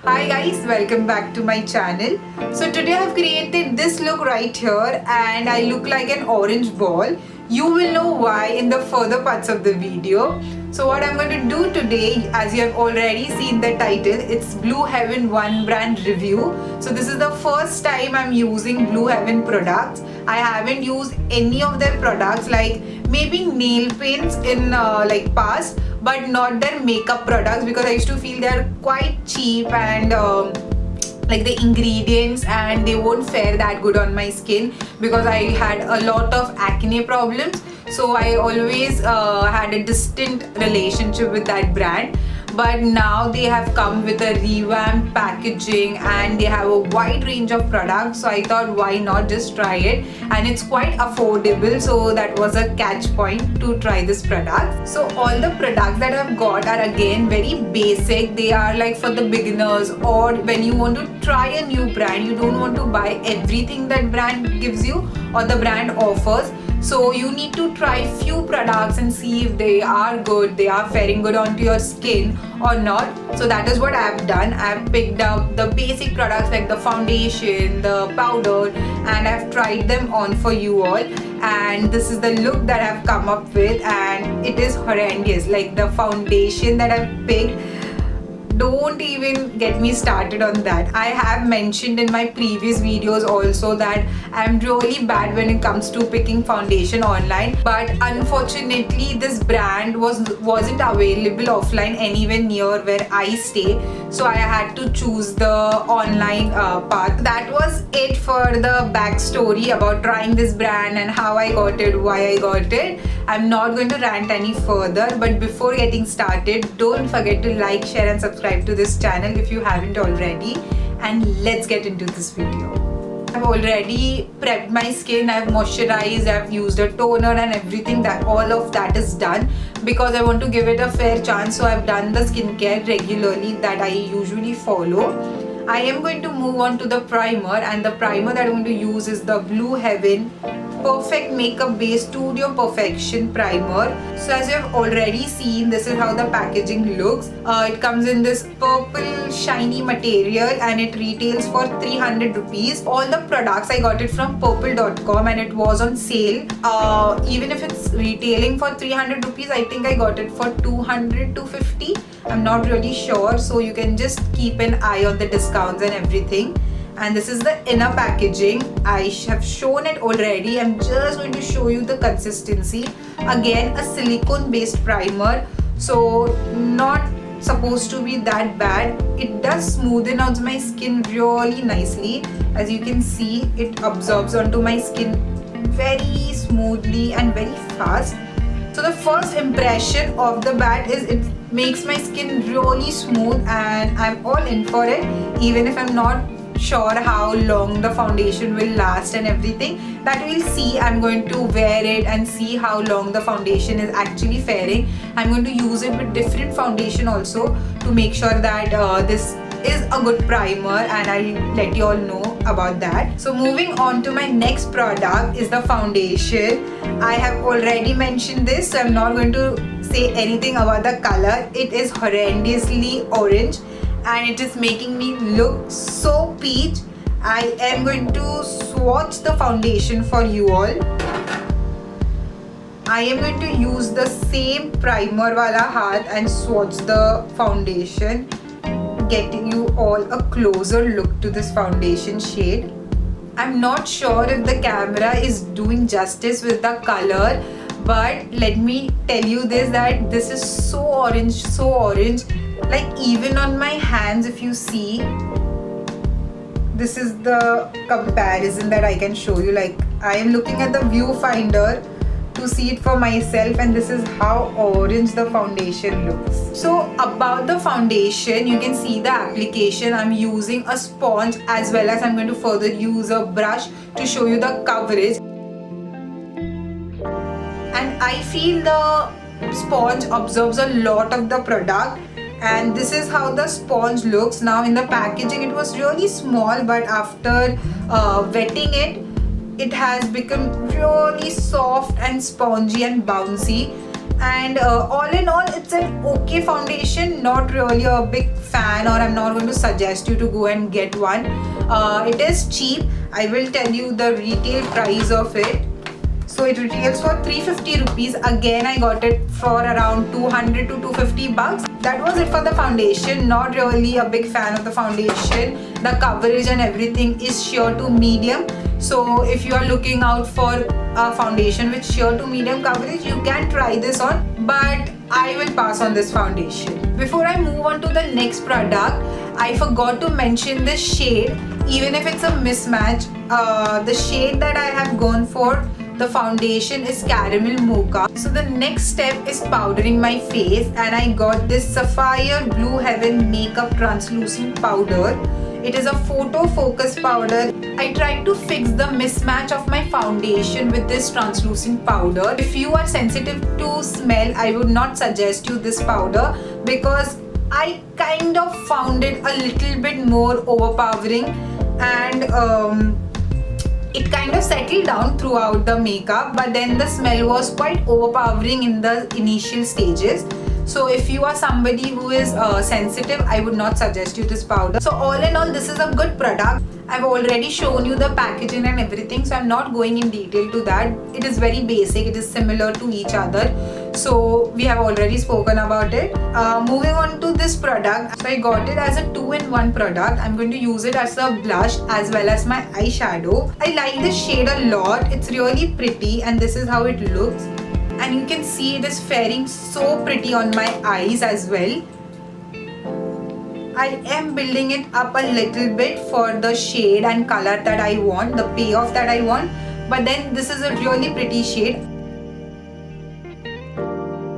Hi guys, welcome back to my channel. So today I have created this look right here and I look like an orange ball. You will know why in the further parts of the video. So what I'm going to do today, as you have already seen the title, it's Blue Heaven One Brand Review. So this is the first time I'm using Blue Heaven products. I haven't used any of their products, like maybe nail paints in past, but not their makeup products, because I used to feel they're quite cheap and like the ingredients, and they won't fare that good on my skin because I had a lot of acne problems. So I always had a distant relationship with that brand. But now they have come with a revamped packaging and they have a wide range of products, so I thought why not just try it, and it's quite affordable, so that was a catch point to try this product. So all the products that I've got are again very basic. They are like for the beginners, or when you want to try a new brand, you don't want to buy everything that brand gives you or the brand offers. So you need to try few products and see if they are good, they are faring good onto your skin or not. So that is what I have done. I have picked up the basic products like the foundation, the powder, and I have tried them on for you all. And this is the look that I have come up with, and it is horrendous. Like the foundation that I've picked, don't even get me started on that. I have mentioned in my previous videos also that I'm really bad when it comes to picking foundation online, but unfortunately this brand wasn't available offline anywhere near where I stay, so I had to choose the online path. That was it for the backstory about trying this brand and how I got it, why I got it. I'm not going to rant any further, but before getting started, don't forget to like, share and subscribe to this channel if you haven't already, and let's get into this video. I've already prepped my skin, I've moisturized, I've used a toner and everything. That all of that is done because I want to give it a fair chance. So I've done the skincare regularly that I usually follow. I am going to move on to the primer, and the primer that I'm going to use is the Blue Heaven Perfect Makeup Base Studio Perfection Primer. So as you have already seen, this is how the packaging looks. It comes in this purple shiny material and it retails for 300 rupees. All the products I got it from purple.com and it was on sale. Even if it's retailing for 300 rupees, I think I got it for 200 to 50. I'm not really sure, so you can just keep an eye on the discounts and everything. And this is the inner packaging. I have shown it already. I'm just going to show you the consistency. Again, a silicone based primer, so not supposed to be that bad. It does smoothen out my skin really nicely. As you can see, it absorbs onto my skin very smoothly and very fast. So the first impression of the bat is it makes my skin really smooth, and I'm all in for it. Even if I'm not sure how long the foundation will last and everything, that we'll see. I'm going to wear it and see how long the foundation is actually faring. I'm going to use it with different foundation also to make sure that this is a good primer, and I'll let you all know about that. So moving on to my next product is the foundation. I have already mentioned this, so I'm not going to say anything about the color. It is horrendously orange and it is making me look so peach. I am going to swatch the foundation for you all. I am going to use the same primer wala haath and swatch the foundation, getting you all a closer look to this foundation shade. I'm not sure if the camera is doing justice with the color, but let me tell you this, that this is so orange. Like even on my hands, if you see, this is the comparison that I can show you. Like I am looking at the viewfinder to see it for myself, and this is how orange the foundation looks. So about the foundation, you can see the application. I'm using a sponge, as well as I'm going to further use a brush to show you the coverage. And I feel the sponge absorbs a lot of the product, and this is how the sponge looks. Now in the packaging it was really small, but after wetting it has become really soft and spongy and bouncy. And all in all, it's an okay foundation, not really a big fan, or I'm not going to suggest you to go and get one. It is cheap. I will tell you the retail price of it. So it retails for 350 rupees. Again, I got it for around 200 to 250 bucks. That was it for the foundation. Not really a big fan of the foundation. The coverage and everything is sheer to medium. So if you are looking out for a foundation with sheer to medium coverage, you can try this on. But I will pass on this foundation. Before I move on to the next product, I forgot to mention the shade. Even if it's a mismatch, the shade that I have gone for, the foundation, is Caramel Mocha. So the next step is powdering my face, and I got this Saphire Blue Heaven Makeup Translucent Powder. It is a photo focus powder. I tried to fix the mismatch of my foundation with this translucent powder. If you are sensitive to smell, I would not suggest you this powder because I kind of found it a little bit more overpowering, and it kind of settled down throughout the makeup, but then the smell was quite overpowering in the initial stages. So if you are somebody who is sensitive, I would not suggest you this powder. So all in all, this is a good product. I've already shown you the packaging and everything, so I'm not going in detail to that. It is very basic. It is similar to each other. So we have already spoken about it. Moving on to this product. So I got it as a 2-in-1 product. I'm going to use it as a blush as well as my eyeshadow. I like this shade a lot. It's really pretty, and this is how it looks. And you can see it is faring so pretty on my eyes as well. I am building it up a little bit for the shade and color that I want, the payoff that I want. But then this is a really pretty shade.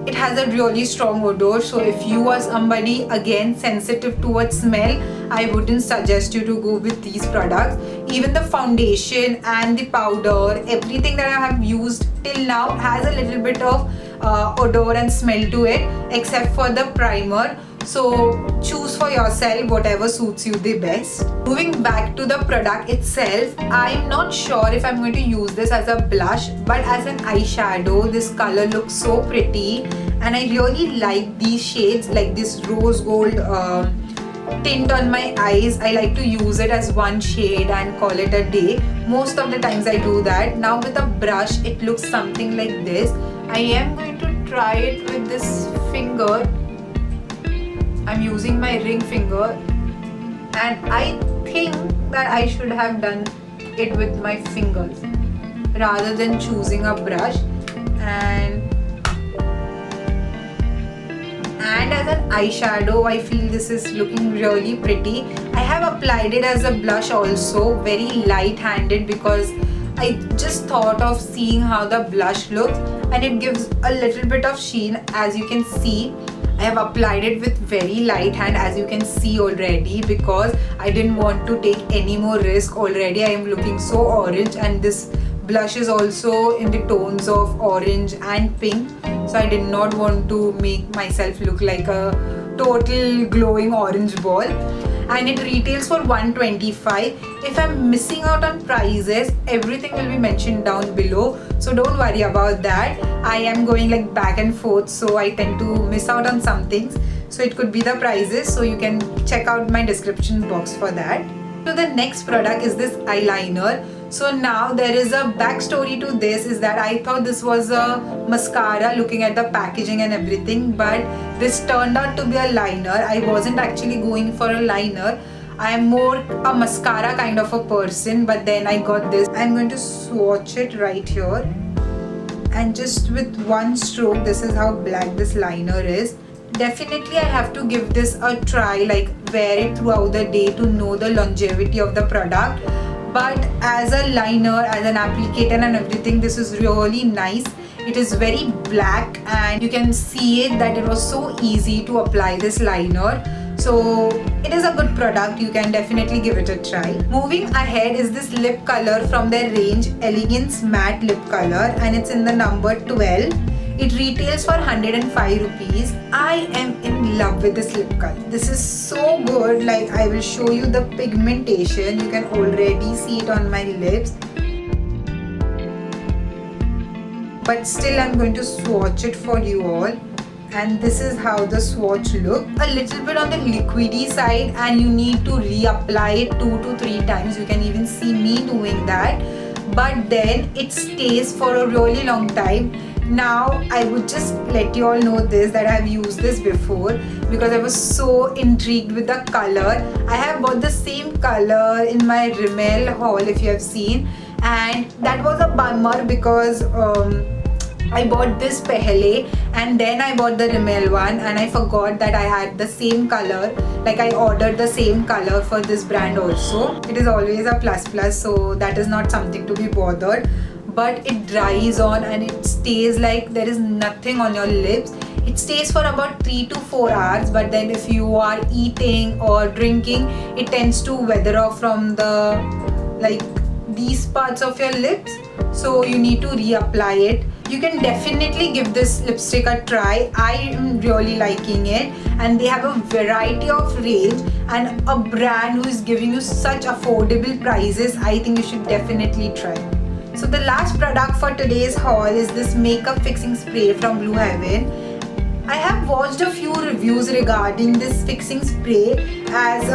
It has a really strong odor, so if you are somebody again sensitive towards smell, I wouldn't suggest you to go with these products. Even the foundation and the powder, everything that I have used till now has a little bit of odor and smell to it, except for the primer. So choose for yourself whatever suits you the best. Moving back to the product itself, I'm not sure if I'm going to use this as a blush, but as an eyeshadow, this color looks so pretty, and I really like these shades, like this rose gold tint on my eyes. I like to use it as one shade and call it a day. Most of the times I do that. Now with a brush, it looks something like this. I am going to try it with this finger. I'm using my ring finger, and I think that I should have done it with my fingers rather than choosing a brush. And as an eyeshadow, I feel this is looking really pretty. I have applied it as a blush also, very light-handed, because I just thought of seeing how the blush looks, and it gives a little bit of sheen. As you can see, I have applied it with very light hand, as you can see already, because I didn't want to take any more risk. Already I am looking so orange, and this blush is also in the tones of orange and pink, so I did not want to make myself look like a total glowing orange ball. And it retails for 125. If I'm missing out on prices, everything will be mentioned down below, so don't worry about that. I am going like back and forth, so I tend to miss out on some things, so it could be the prices, so you can check out my description box for that. So the next product is this eyeliner. So now there is a backstory to this, is that I thought this was a mascara looking at the packaging and everything, but this turned out to be a liner. I wasn't actually going for a liner. I am more a mascara kind of a person, but then I got this. I'm going to swatch it right here, and just with one stroke, this is how black this liner is. Definitely I have to give this a try, like wear it throughout the day to know the longevity of the product. But as a liner, as an applicator and everything, this is really nice. It is very black, and you can see it that it was so easy to apply this liner. So it is a good product. You can definitely give it a try. Moving ahead is this lip color from their range, Elegance Matte Lip Color, and it's in the number 12. It retails for 105 rupees. I am in love with this lip color. This is so good. Like, I will show you the pigmentation. You can already see it on my lips. but still I'm going to swatch it for you all. And this is how the swatch look. A little bit on the liquidy side, and you need to reapply it 2 to 3 times. You can even see me doing that, but then it stays for a really long time. Now I would just let you all know this, that I have used this before because I was so intrigued with the color. I have bought the same color in my Rimmel haul, if you have seen, and that was a bummer because I bought this pehle and then I bought the Rimmel one, and I forgot that I had the same color. Like, I ordered the same color for this brand also. It is always a plus, so that is not something to be bothered. But it dries on and it stays like there is nothing on your lips. It stays for about 3 to 4 hours, but then if you are eating or drinking, it tends to weather off from the these parts of your lips, so you need to reapply it. You can definitely give this lipstick a try. I am really liking it, and they have a variety of range, and a brand who is giving you such affordable prices. I think you should definitely try. So the last product for today's haul is this makeup fixing spray from Blue Heaven. I have watched a few reviews regarding this fixing spray, as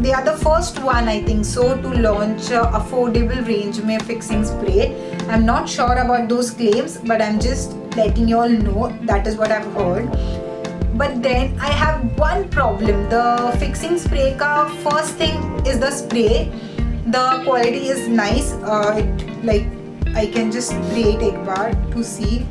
they are the first one, I think so, to launch affordable range में fixing spray. I'm not sure about those claims, but I'm just letting you all know that is what I've heard. But then I have one problem. The fixing spray ka first thing is the spray. The quality is nice. I can just spray it एक बार to see.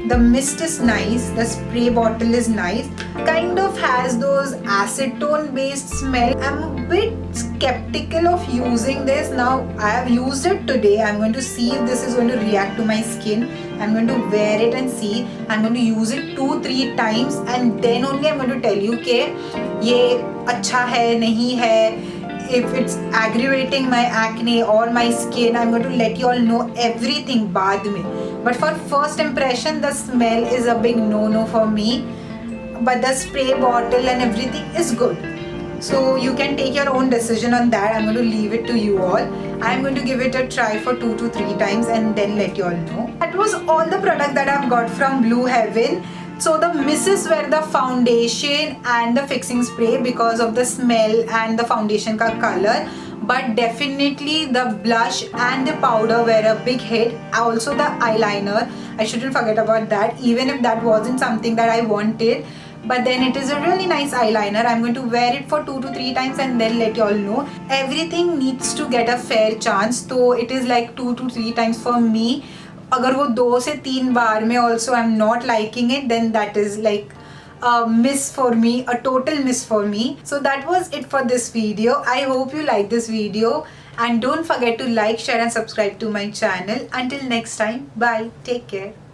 The mist is nice, the spray bottle is nice, kind of has those acetone based smell. I'm a bit skeptical of using this. Now I have used it today. I'm going to see if this is going to react to my skin. I'm going to wear it and see. I'm going to use it 2-3 times, and then only I'm going to tell you कि ये अच्छा है नहीं है. If it's aggravating my acne or my skin, I'm going to let you all know everything बाद में. But for first impression, the smell is a big no-no for me. But the spray bottle and everything is good. So you can take your own decision on that. I'm going to leave it to you all. I'm going to give it a try for 2 to 3 times and then let you all know. That was all the product that I've got from Blue Heaven. So the misses were the foundation and the fixing spray because of the smell and the foundation ka color. But definitely the blush and the powder were a big hit. Also the eyeliner, I shouldn't forget about that, even if that wasn't something that I wanted. But then it is a really nice eyeliner. I'm going to wear it for 2 to 3 times and then let you all know. Everything needs to get a fair chance. So it is like 2 to 3 times for me. अगर वो 2 से 3 बार में also I'm not liking it, then that is like a miss for me, a total miss for me. So that was it for this video. I hope you like this video, and don't forget to like, share and subscribe to my channel. Until next time, bye, take care.